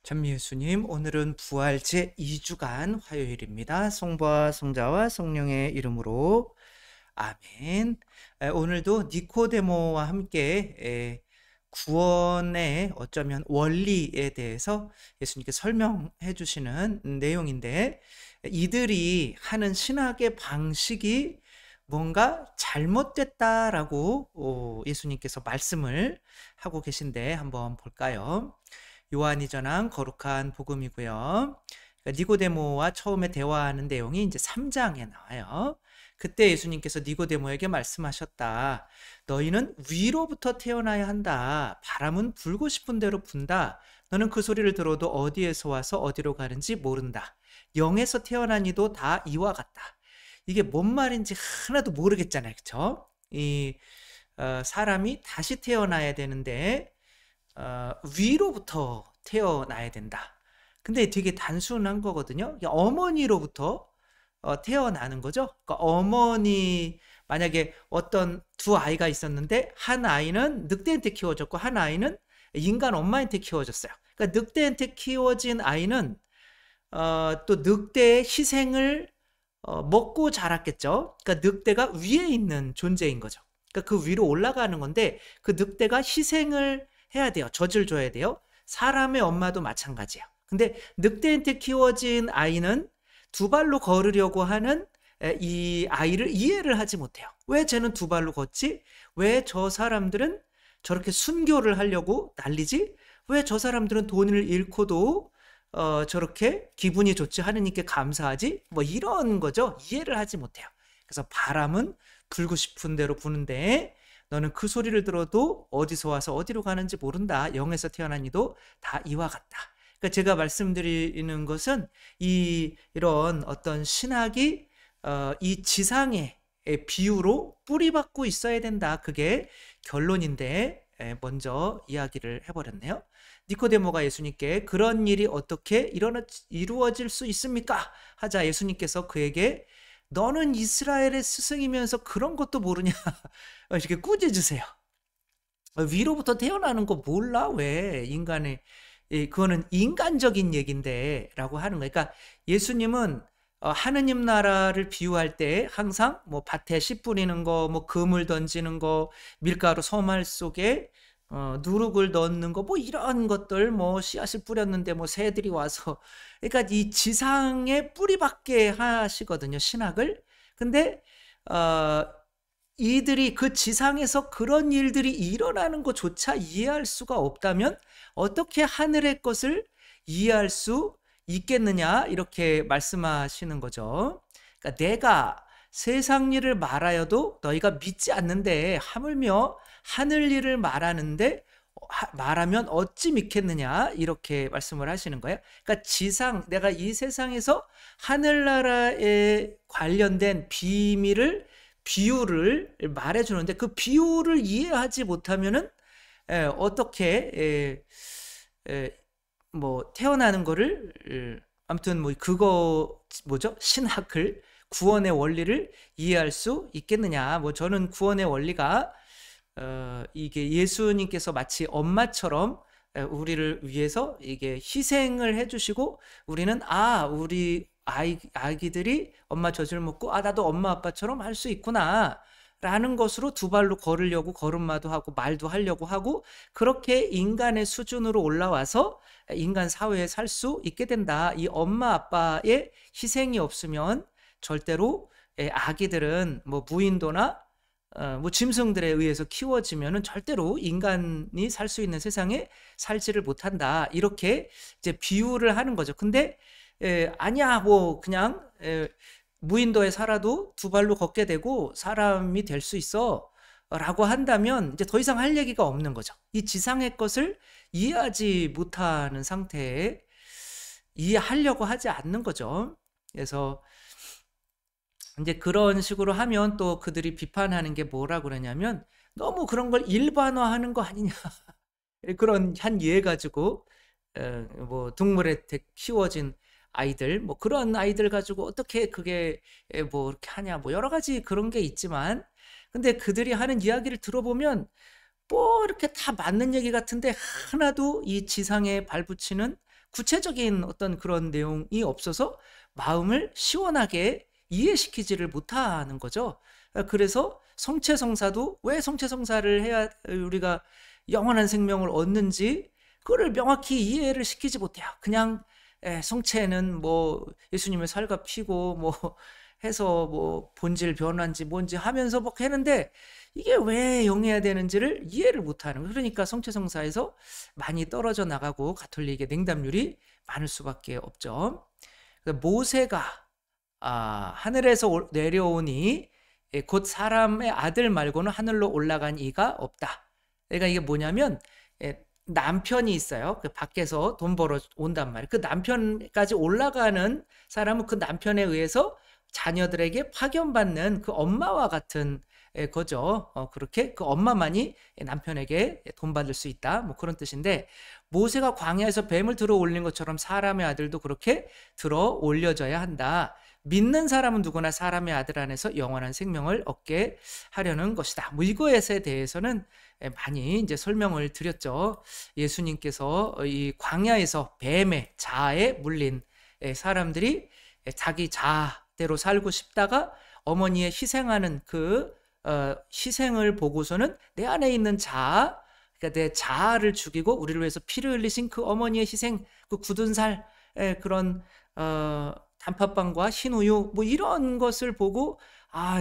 전미 예수님, 오늘은 부활 제2주간 화요일입니다. 성부와 성자와 성령의 이름으로 아멘. 오늘도 니코데모와 함께 구원의 어쩌면 원리에 대해서 예수님께 설명해 주시는 내용인데, 이들이 하는 신학의 방식이 뭔가 잘못됐다라고 예수님께서 말씀을 하고 계신데 한번 볼까요? 요한이 전한 거룩한 복음이고요. 그러니까 니고데모와 처음에 대화하는 내용이 이제 3장에 나와요. 그때 예수님께서 니고데모에게 말씀하셨다. 너희는 위로부터 태어나야 한다. 바람은 불고 싶은 대로 분다. 너는 그 소리를 들어도 어디에서 와서 어디로 가는지 모른다. 영에서 태어난 이도 다 이와 같다. 이게 뭔 말인지 하나도 모르겠잖아요. 그렇죠? 사람이 다시 태어나야 되는데 위로부터 태어나야 된다. 근데 되게 단순한 거거든요. 어머니로부터 태어나는 거죠. 그러니까 어머니, 만약에 어떤 두 아이가 있었는데 한 아이는 늑대한테 키워졌고 한 아이는 인간 엄마한테 키워졌어요. 그러니까 늑대한테 키워진 아이는 또 늑대의 희생을 먹고 자랐겠죠. 그러니까 늑대가 위에 있는 존재인 거죠. 그러니까 그 위로 올라가는 건데 그 늑대가 희생을 해야 돼요. 젖을 줘야 돼요. 사람의 엄마도 마찬가지예요. 근데 늑대한테 키워진 아이는 두 발로 걸으려고 하는 이 아이를 이해를 하지 못해요. 왜 쟤는 두 발로 걷지? 왜 저 사람들은 저렇게 순교를 하려고 난리지? 왜 저 사람들은 돈을 잃고도 저렇게 기분이 좋지, 하느님께 감사하지? 뭐 이런 거죠. 이해를 하지 못해요. 그래서 바람은 불고 싶은 대로 부는데 너는 그 소리를 들어도 어디서 와서 어디로 가는지 모른다. 영에서 태어난 이도 다 이와 같다. 그러니까 제가 말씀드리는 것은 이런 어떤 신학이 이 지상의 비유로 뿌리박고 있어야 된다. 그게 결론인데 먼저 이야기를 해버렸네요. 니코데모가 예수님께 그런 일이 어떻게 이루어질 수 있습니까? 하자 예수님께서 그에게 너는 이스라엘의 스승이면서 그런 것도 모르냐? 이렇게 꾸짖으세요. 위로부터 태어나는 거 몰라? 왜 인간의 그거는 인간적인 얘긴데 라고 하는 거예요. 그러니까 예수님은 하느님 나라를 비유할 때 항상 뭐 밭에 씨 뿌리는 거, 뭐 그물 던지는 거, 밀가루 소말 속에 누룩을 넣는 거, 뭐 이런 것들, 뭐 씨앗을 뿌렸는데 뭐 새들이 와서, 그러니까 이 지상에 뿌리박게 하시거든요, 신학을. 근데 이들이 그 지상에서 그런 일들이 일어나는 것조차 이해할 수가 없다면 어떻게 하늘의 것을 이해할 수 있겠느냐, 이렇게 말씀하시는 거죠. 그러니까 내가 세상 일을 말하여도 너희가 믿지 않는데 하물며 하늘 일을 말하면 어찌 믿겠느냐, 이렇게 말씀을 하시는 거예요. 그러니까 내가 이 세상에서 하늘나라에 관련된 비유를 말해주는데 그 비유를 이해하지 못하면은 어떻게 뭐 태어나는 거를 아무튼 뭐 그거 뭐죠? 신학을, 구원의 원리를 이해할 수 있겠느냐. 뭐 저는 구원의 원리가 이게 예수님께서 마치 엄마처럼 우리를 위해서 이게 희생을 해주시고 우리는 우리 아기들이 엄마 젖을 먹고 나도 엄마 아빠처럼 할 수 있구나 라는 것으로 두 발로 걸으려고 걸음마도 하고 말도 하려고 하고 그렇게 인간의 수준으로 올라와서 인간 사회에 살 수 있게 된다. 이 엄마 아빠의 희생이 없으면 절대로 아기들은 뭐 무인도나 뭐 짐승들에 의해서 키워지면은 절대로 인간이 살 수 있는 세상에 살지를 못한다. 이렇게 이제 비유를 하는 거죠. 근데 아니야, 뭐 그냥 무인도에 살아도 두 발로 걷게 되고 사람이 될 수 있어 라고 한다면 이제 더 이상 할 얘기가 없는 거죠. 이 지상의 것을 이해하지 못하는 상태에 이해하려고 하지 않는 거죠. 그래서 이제 그런 식으로 하면 또 그들이 비판하는 게 뭐라 그러냐면 너무 그런 걸 일반화하는 거 아니냐. 그런 한 예 가지고 뭐 동물에 키워진 아이들, 뭐 그런 아이들 가지고 어떻게 그게 뭐 이렇게 하냐, 뭐 여러 가지 그런 게 있지만, 근데 그들이 하는 이야기를 들어보면 뭐 이렇게 다 맞는 얘기 같은데 하나도 이 지상에 발붙이는 구체적인 어떤 그런 내용이 없어서 마음을 시원하게 이해시키지를 못하는 거죠. 그래서 성체성사도 왜 성체성사를 해야 우리가 영원한 생명을 얻는지 그거를 명확히 이해를 시키지 못해요. 그냥 성체는 뭐 예수님의 살과 피고 뭐 해서 뭐 본질 변환지 뭔지 하면서 뭐 했는데 이게 왜 영해야 되는지를 이해를 못하는 거예요. 그러니까 성체성사에서 많이 떨어져 나가고 가톨릭의 냉담률이 많을 수밖에 없죠. 모세가 하늘에서 내려오니 곧 사람의 아들 말고는 하늘로 올라간 이가 없다. 그러니까 이게 뭐냐면 남편이 있어요. 그 밖에서 돈 벌어 온단 말이에요. 그 남편까지 올라가는 사람은 그 남편에 의해서 자녀들에게 파견받는 그 엄마와 같은 거죠. 그렇게 그 엄마만이 남편에게 돈 받을 수 있다. 뭐 그런 뜻인데 모세가 광야에서 뱀을 들어 올린 것처럼 사람의 아들도 그렇게 들어 올려져야 한다. 믿는 사람은 누구나 사람의 아들 안에서 영원한 생명을 얻게 하려는 것이다. 뭐 이거에 대해서는 많이 이제 설명을 드렸죠. 예수님께서 이 광야에서 뱀의 자아에 물린 사람들이 자기 자아대로 살고 싶다가 어머니의 희생하는 그 희생을 보고서는 내 안에 있는 자아, 그러니까 내 자아를 죽이고 우리를 위해서 피를 흘리신 그 어머니의 희생, 그 굳은 살, 그런 단팥빵과 흰우유 뭐 이런 것을 보고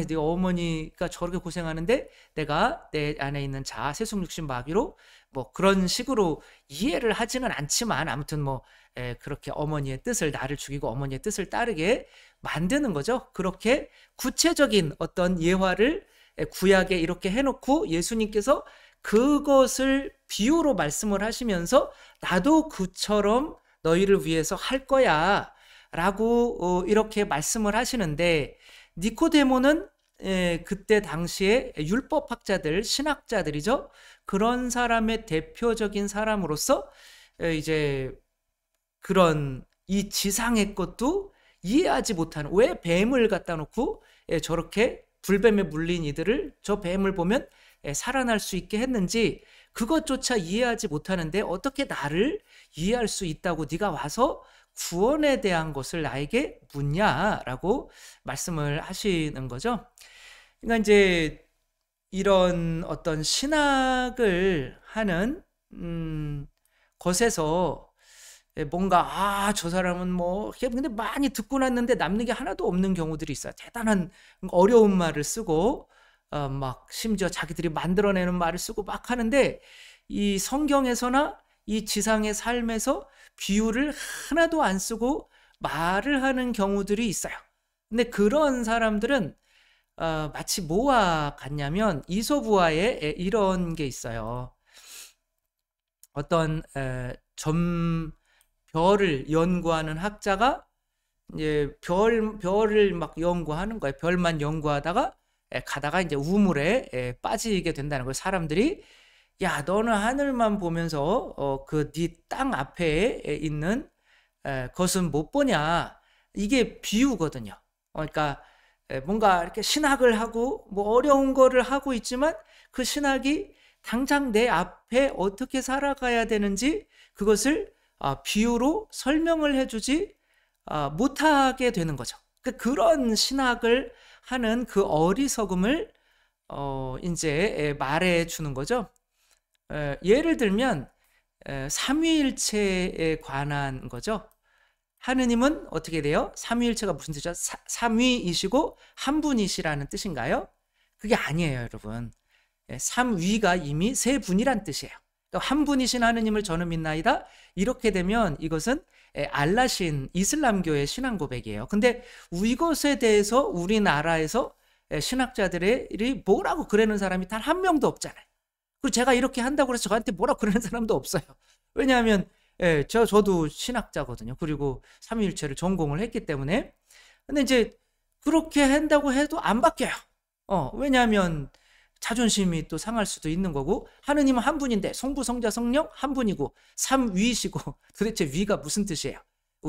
내 어머니가 저렇게 고생하는데 내가 내 안에 있는 자아, 세속육신 마귀로 뭐 그런 식으로 이해를 하지는 않지만 아무튼 뭐 그렇게 어머니의 뜻을 나를 죽이고 어머니의 뜻을 따르게 만드는 거죠. 그렇게 구체적인 어떤 예화를 구약에 이렇게 해놓고 예수님께서 그것을 비유로 말씀을 하시면서 나도 그처럼 너희를 위해서 할 거야 라고 이렇게 말씀을 하시는데 니코데모는 그때 당시에 율법학자들, 신학자들이죠. 그런 사람의 대표적인 사람으로서 이제 그런 이 지상의 것도 이해하지 못하는, 왜 뱀을 갖다 놓고 저렇게 불뱀에 물린 이들을 저 뱀을 보면 살아날 수 있게 했는지 그것조차 이해하지 못하는데 어떻게 나를 이해할 수 있다고 네가 와서 구원에 대한 것을 나에게 묻냐라고 말씀을 하시는 거죠. 그러니까 이제 이런 어떤 신학을 하는 것에서 뭔가 저 사람은 뭐 근데 많이 듣고 났는데 남는 게 하나도 없는 경우들이 있어요. 대단한 어려운 말을 쓰고 막 심지어 자기들이 만들어내는 말을 쓰고 막 하는데 이 성경에서나 이 지상의 삶에서 비유를 하나도 안 쓰고 말을 하는 경우들이 있어요. 근데 그런 사람들은 마치 뭐와 같냐면 이솝우화에 이런 게 있어요. 어떤 별을 연구하는 학자가 이제 별을 막 연구하는 거예요. 별만 연구하다가 가다가 이제 우물에 빠지게 된다는 거예요. 사람들이 야, 너는 하늘만 보면서 그 네 땅 앞에 있는 것은 못 보냐? 이게 비유거든요. 그러니까 뭔가 이렇게 신학을 하고 뭐 어려운 거를 하고 있지만 그 신학이 당장 내 앞에 어떻게 살아가야 되는지 그것을 비유로 설명을 해주지 못하게 되는 거죠. 그런 신학을 하는 그 어리석음을 이제 말해 주는 거죠. 예를 들면 삼위일체에 관한 거죠. 하느님은 어떻게 돼요? 삼위일체가 무슨 뜻이죠? 삼위이시고 한 분이시라는 뜻인가요? 그게 아니에요, 여러분. 삼위가 이미 세 분이란 뜻이에요. 한 분이신 하느님을 저는 믿나이다. 이렇게 되면 이것은 알라신 이슬람교의 신앙 고백이에요. 근데 이것에 대해서 우리나라에서 신학자들이 뭐라고 그러는 사람이 단 한 명도 없잖아요. 그리고 제가 이렇게 한다고 해서 저한테 뭐라고 그러는 사람도 없어요. 왜냐하면 저도 신학자거든요. 그리고 삼위일체를 전공을 했기 때문에. 근데 이제 그렇게 한다고 해도 안 바뀌어요. 왜냐하면 자존심이 또 상할 수도 있는 거고, 하느님은 한 분인데 성부, 성자, 성령 한 분이고 삼위이시고 도대체 위가 무슨 뜻이에요?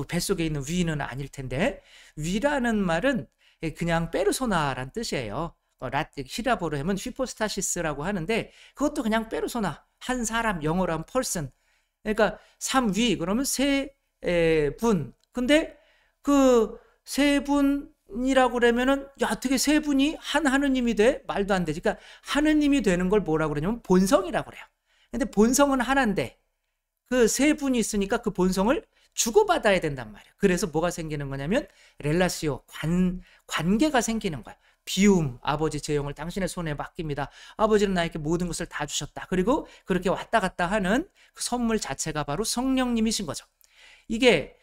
뱃속에 있는 위는 아닐 텐데, 위라는 말은 그냥 페르소나란 뜻이에요. 히라보로 하면 휘포스타시스라고 하는데 그것도 그냥 페르소나, 한 사람, 영어로 하면 펄슨. 그러니까 삼위 그러면 세 분. 근데 그 세 분이라고 그러면은 야, 어떻게 세 분이 한 하느님이 돼? 말도 안 되지. 그러니까 하느님이 되는 걸 뭐라고 그러냐면 본성이라고 그래요. 근데 본성은 하나인데 그 세 분이 있으니까 그 본성을 주고받아야 된단 말이에요. 그래서 뭐가 생기는 거냐면 렐라시오, 관계가 생기는 거야. 비움, 아버지 제 영을 당신의 손에 맡깁니다. 아버지는 나에게 모든 것을 다 주셨다. 그리고 그렇게 왔다 갔다 하는 그 선물 자체가 바로 성령님이신 거죠. 이게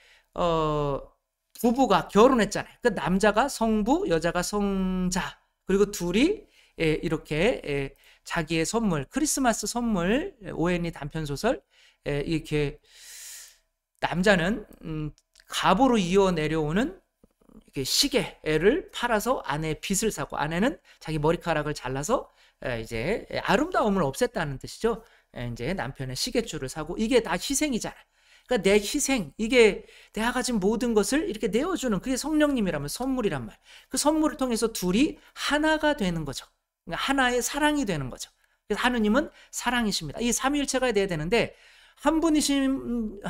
부부가 결혼했잖아요. 그 남자가 성부, 여자가 성자, 그리고 둘이 이렇게 자기의 선물, 크리스마스 선물, 오웬리 단편소설, 이렇게 남자는 갑오로 이어 내려오는 이렇게 시계를 팔아서 아내의 빚을 사고, 아내는 자기 머리카락을 잘라서 이제 아름다움을 없앴다는 뜻이죠. 이제 남편의 시계줄을 사고, 이게 다 희생이잖아요. 그러니까 내 희생, 이게 내가 가진 모든 것을 이렇게 내어주는, 그게 성령님이라면 선물이란 말. 그 선물을 통해서 둘이 하나가 되는 거죠. 그러니까 하나의 사랑이 되는 거죠. 그래서 하느님은 사랑이십니다. 이 삼위일체가 돼야 되는데 한 분이신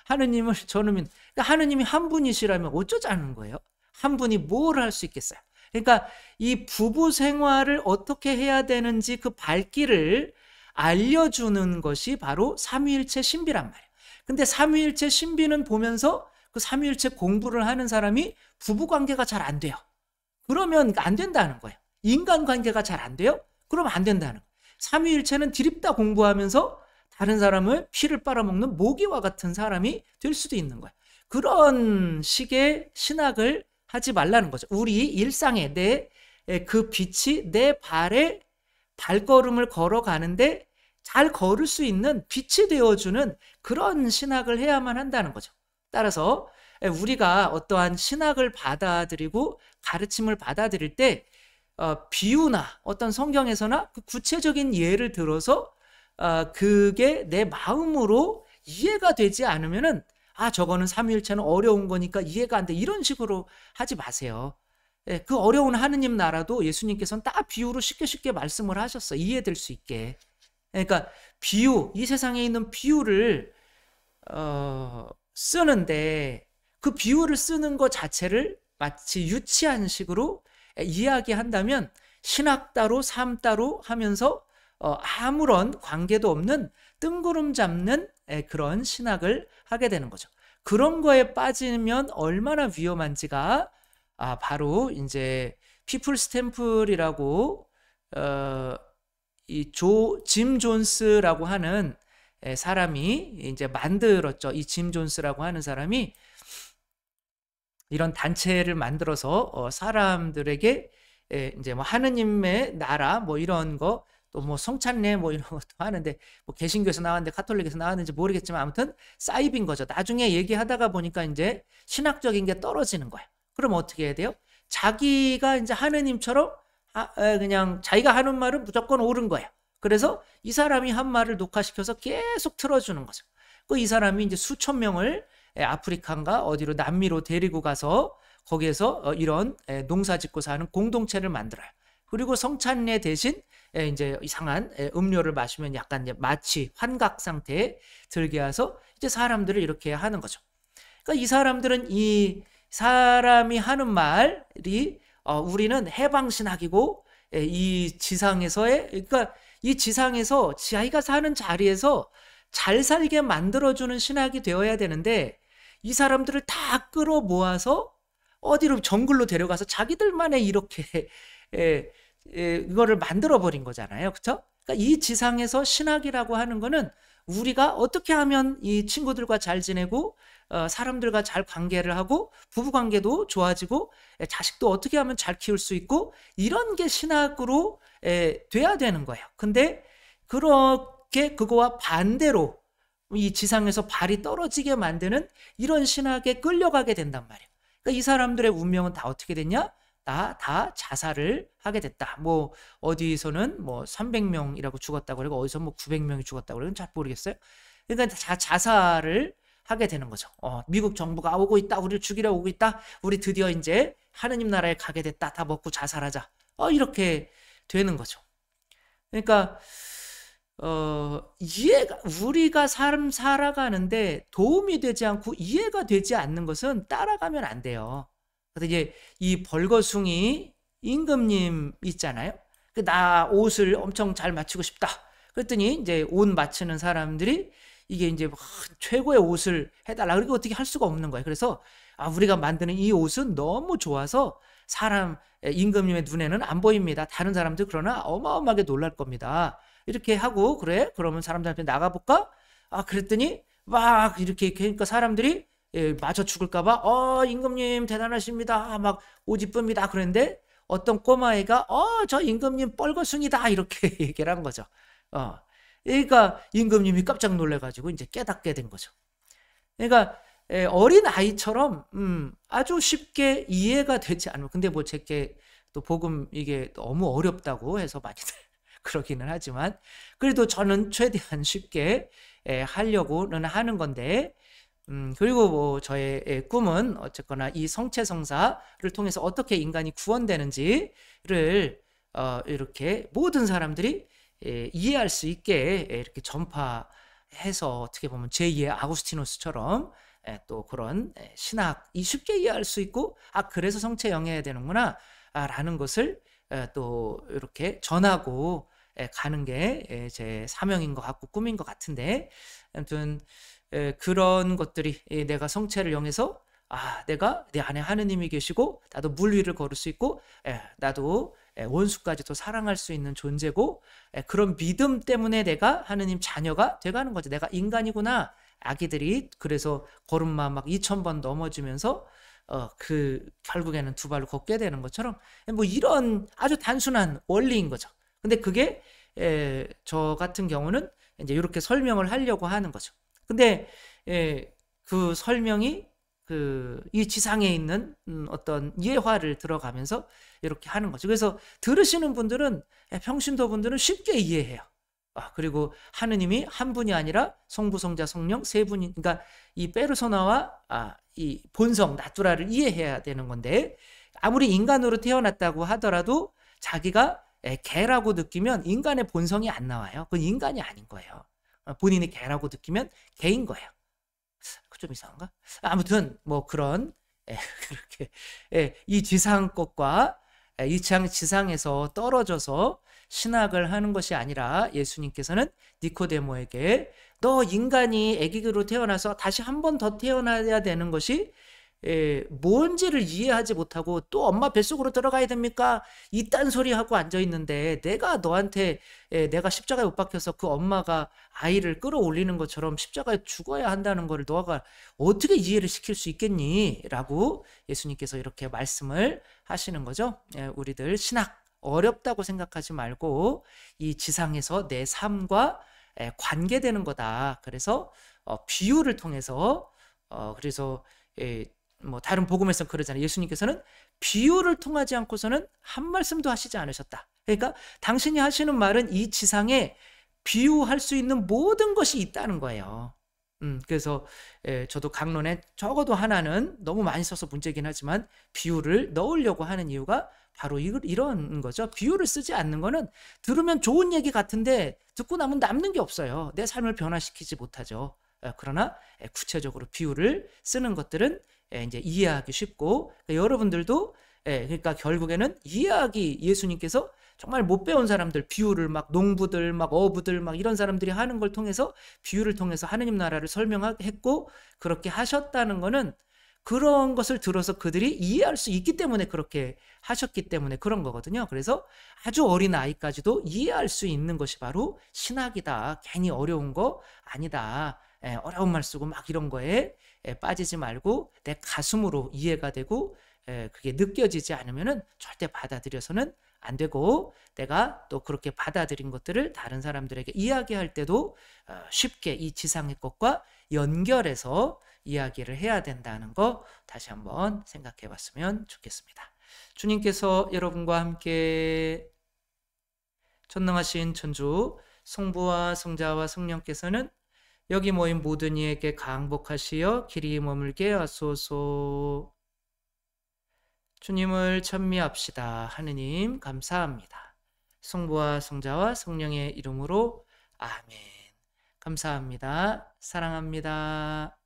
하느님을 저는 그러니까 하느님이 한 분이시라면 어쩌자는 거예요? 한 분이 뭘 할 수 있겠어요? 그러니까 이 부부 생활을 어떻게 해야 되는지 그 발길을 알려주는 것이 바로 삼위일체 신비란 말이에요. 근데 삼위일체 신비는 보면서 그 삼위일체 공부를 하는 사람이 부부관계가 잘 안 돼요. 그러면 안 된다는 거예요. 인간관계가 잘 안 돼요? 그러면 안 된다는 거예요. 삼위일체는 드립다 공부하면서 다른 사람을 피를 빨아먹는 모기와 같은 사람이 될 수도 있는 거예요. 그런 식의 신학을 하지 말라는 거죠. 우리 일상에 그 빛이 내 발에 발걸음을 걸어가는데 잘 걸을 수 있는 빛이 되어주는 그런 신학을 해야만 한다는 거죠. 따라서 우리가 어떠한 신학을 받아들이고 가르침을 받아들일 때 비유나 어떤 성경에서나 그 구체적인 예를 들어서 그게 내 마음으로 이해가 되지 않으면은 저거는 삼위일체는 어려운 거니까 이해가 안 돼, 이런 식으로 하지 마세요. 그 어려운 하느님 나라도 예수님께서는 딱 비유로 쉽게 말씀을 하셨어요. 이해될 수 있게. 그러니까 비유, 이 세상에 있는 비유를 쓰는데 그 비유를 쓰는 것 자체를 마치 유치한 식으로 이야기한다면 신학 따로 삶 따로 하면서 아무런 관계도 없는 뜬구름 잡는 그런 신학을 하게 되는 거죠. 그런 거에 빠지면 얼마나 위험한지가 바로 이제 피플스 템플이라고 짐 존스라고 하는 사람이 이제 만들었죠. 이 짐 존스라고 하는 사람이 이런 단체를 만들어서 사람들에게 이제 뭐 하느님의 나라 뭐 이런 거, 또 뭐 성찬례 뭐 이런 것도 하는데, 뭐 개신교에서 나왔는데 카톨릭에서 나왔는지 모르겠지만 아무튼 사이비인 거죠. 나중에 얘기하다가 보니까 이제 신학적인 게 떨어지는 거예요. 그럼 어떻게 해야 돼요? 자기가 이제 하느님처럼 그냥 자기가 하는 말은 무조건 옳은 거예요. 그래서 이 사람이 한 말을 녹화시켜서 계속 틀어주는 거죠. 이 사람이 이제 수천 명을 아프리카인가 어디로 남미로 데리고 가서 거기에서 이런 농사 짓고 사는 공동체를 만들어요. 그리고 성찬례 대신 이제 이상한 음료를 마시면 약간 이제 마치 환각 상태에 들게 해서 이제 사람들을 이렇게 하는 거죠. 그러니까 이 사람들은 이 사람이 하는 말이 우리는 해방신학이고, 이 지상에서의, 그러니까 이 지상에서 자기가 사는 자리에서 잘 살게 만들어주는 신학이 되어야 되는데, 이 사람들을 다 끌어 모아서 어디로 정글로 데려가서 자기들만의 이렇게 이거를 만들어 버린 거잖아요. 그렇죠? 그러니까 이 지상에서 신학이라고 하는 거는 우리가 어떻게 하면 이 친구들과 잘 지내고 사람들과 잘 관계를 하고 부부관계도 좋아지고 자식도 어떻게 하면 잘 키울 수 있고, 이런 게 신학으로 돼야 되는 거예요. 근데 그렇게 그거와 반대로 이 지상에서 발이 떨어지게 만드는 이런 신학에 끌려가게 된단 말이에요. 그러니까 이 사람들의 운명은 다 어떻게 됐냐? 다 자살을 하게 됐다. 뭐 어디서는 뭐 300명이라고 죽었다고 그러고, 어디서 뭐 900명이 죽었다고 그러고, 잘 모르겠어요. 그러니까 자살을 하게 되는 거죠. 미국 정부가 오고 있다, 우리를 죽이려 오고 있다, 우리 드디어 이제 하느님 나라에 가게 됐다, 다 먹고 자살하자, 이렇게 되는 거죠. 그러니까 이해가 우리가 삶 살아가는데 도움이 되지 않고 이해가 되지 않는 것은 따라가면 안 돼요. 그래서 이제 이 벌거숭이 임금님 있잖아요. 나 옷을 엄청 잘 맞추고 싶다. 그랬더니 이제 옷 맞추는 사람들이 이게 이제 막 최고의 옷을 해달라. 그리고 어떻게 할 수가 없는 거예요. 그래서 우리가 만드는 이 옷은 너무 좋아서 임금님의 눈에는 안 보입니다. 다른 사람들 그러나 어마어마하게 놀랄 겁니다. 이렇게 하고 그래? 그러면 사람들한테 나가볼까? 그랬더니 막 이렇게 그러니까 사람들이 맞아 죽을까 봐 임금님 대단하십니다. 막 옷 이쁩니다. 그런데 어떤 꼬마애가 저 임금님 뻘거숭이다 이렇게 얘기를 한 거죠. 그러니까 임금님이 깜짝 놀래가지고 이제 깨닫게 된 거죠. 그러니까 어린 아이처럼 아주 쉽게 이해가 되지 않는. 근데 뭐 제게 또 복음 이게 너무 어렵다고 해서 많이들 그러기는 하지만 그래도 저는 최대한 쉽게 하려고는 하는 건데 그리고 뭐 저의 꿈은 어쨌거나 이 성체성사를 통해서 어떻게 인간이 구원되는지를 이렇게 모든 사람들이 이해할 수 있게 이렇게 전파해서 어떻게 보면 제2의 아구스티누스처럼 또 그런 신학이 쉽게 이해할 수 있고 그래서 성체 영해야 되는구나 라는 것을 또 이렇게 전하고 가는 게 제 사명인 것 같고 꿈인 것 같은데 아무튼 그런 것들이 내가 성체를 영해서 내가 내 안에 하느님이 계시고 나도 물 위를 걸을 수 있고 나도 원수까지도 사랑할 수 있는 존재고 그런 믿음 때문에 내가 하느님 자녀가 돼가는 거죠. 내가 인간이구나. 아기들이 그래서 걸음마 막 2000번 넘어지면서 결국에는 두 발로 걷게 되는 것처럼 뭐 이런 아주 단순한 원리인 거죠. 근데 그게 저 같은 경우는 이제 이렇게 설명을 하려고 하는 거죠. 근데 그 설명이 이 지상에 있는 어떤 예화를 들어가면서 이렇게 하는 거죠. 그래서 들으시는 분들은 평신도 분들은 쉽게 이해해요. 그리고 하느님이 한 분이 아니라 성부, 성자, 성령 세 분이 그러니까 이 페르소나와 이 본성 나투라를 이해해야 되는 건데 아무리 인간으로 태어났다고 하더라도 자기가 개라고 느끼면 인간의 본성이 안 나와요. 그건 인간이 아닌 거예요. 본인이 개라고 느끼면 개인 거예요. 좀 이상한가? 아무튼 뭐 그런 그렇게 이 지상 것과 이 지상에서 떨어져서 신학을 하는 것이 아니라 예수님께서는 니코데모에게 너 인간이 아기로 태어나서 다시 한 번 더 태어나야 되는 것이 뭔지를 이해하지 못하고 또 엄마 뱃속으로 들어가야 됩니까? 이딴 소리 하고 앉아 있는데 내가 너한테 내가 십자가에 못 박혀서 그 엄마가 아이를 끌어올리는 것처럼 십자가에 죽어야 한다는 것을 너가 어떻게 이해를 시킬 수 있겠니? 라고 예수님께서 이렇게 말씀을 하시는 거죠. 우리들 신학 어렵다고 생각하지 말고 이 지상에서 내 삶과 관계되는 거다. 그래서 비유를 통해서 그래서 뭐 다른 복음에서 그러잖아요. 예수님께서는 비유를 통하지 않고서는 한 말씀도 하시지 않으셨다. 그러니까 당신이 하시는 말은 이 지상에 비유할 수 있는 모든 것이 있다는 거예요. 그래서 저도 강론에 적어도 하나는 너무 많이 써서 문제긴 하지만 비유를 넣으려고 하는 이유가 바로 이런 거죠. 비유를 쓰지 않는 거는 들으면 좋은 얘기 같은데 듣고 나면 남는 게 없어요. 내 삶을 변화시키지 못하죠. 그러나 구체적으로 비유를 쓰는 것들은 이제 이해하기 쉽고 그러니까 여러분들도 그러니까 결국에는 이해하기 예수님께서 정말 못 배운 사람들 비유를 막 농부들 막 어부들 막 이런 사람들이 하는 걸 통해서 비유를 통해서 하느님 나라를 설명했고 그렇게 하셨다는 거는 그런 것을 들어서 그들이 이해할 수 있기 때문에 그렇게 하셨기 때문에 그런 거거든요. 그래서 아주 어린 아이까지도 이해할 수 있는 것이 바로 신학이다. 괜히 어려운 거 아니다. 어려운 말 쓰고 막 이런 거에 빠지지 말고 내 가슴으로 이해가 되고 그게 느껴지지 않으면은 절대 받아들여서는 안 되고 내가 또 그렇게 받아들인 것들을 다른 사람들에게 이야기할 때도 쉽게 이 지상의 것과 연결해서 이야기를 해야 된다는 거 다시 한번 생각해 봤으면 좋겠습니다. 주님께서 여러분과 함께 전능하신 천주 성부와 성자와 성령께서는 여기 모인 모든 이에게 강복하시어 길이 머물게 하소서. 주님을 찬미합시다. 하느님 감사합니다. 성부와 성자와 성령의 이름으로 아멘. 감사합니다. 사랑합니다.